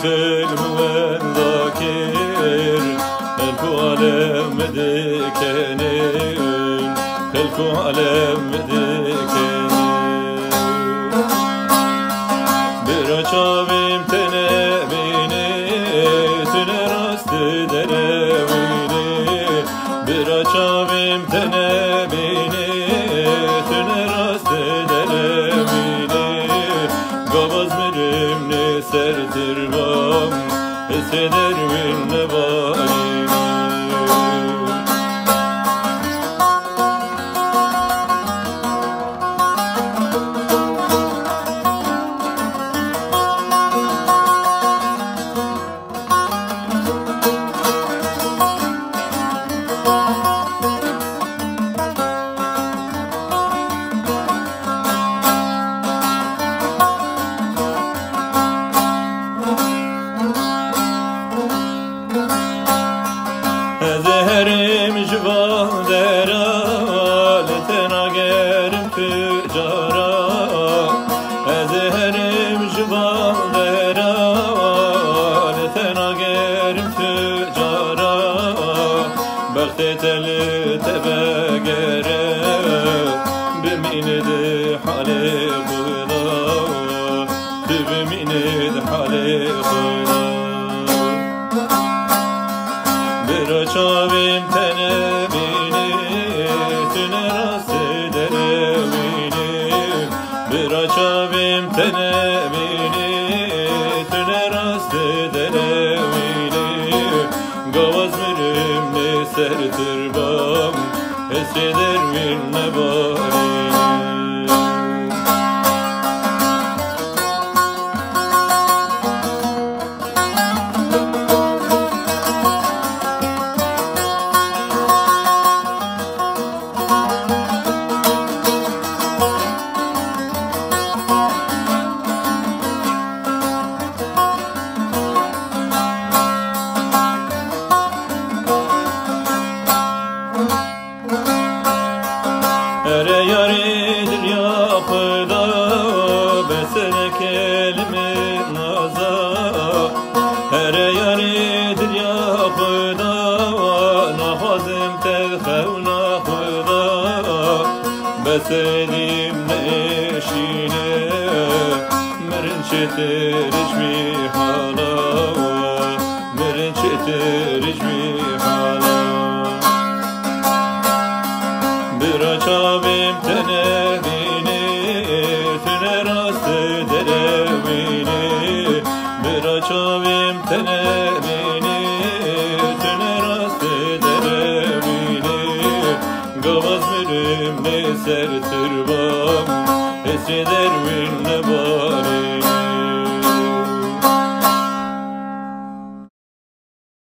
المذاكر خلف علم ذكرين خلف علم ذكرين براچاویم تنبینه تنراست دروینه براچاویم تنبینه تنراست دروینه گاواز مریم نه سرتر بام حسدر وین نباریم زهرم جوان درال تناگرم تجارا زهرم جوان درال تناگرم تجارا بخت تل تبگره بميند حالي خدا بميند حالي خدا براچاویم تنبینه تنراست دروینه براچاویم تنبینه تنراست دروینه گاواز مریم نه سرتر بام حسی دروین نباریم ere yaridir ya Xuda besene kelime naza ere yaridir ya Xuda nahazim telxevna Xuda besedim neşine merin çetir içmi hala merin çetir içmi hala براچاویم تنبینه تنراست دروینه براچاویم تنبینه تنراست دروینه گاواز مریم نه سرتر بام حسی دروین نبا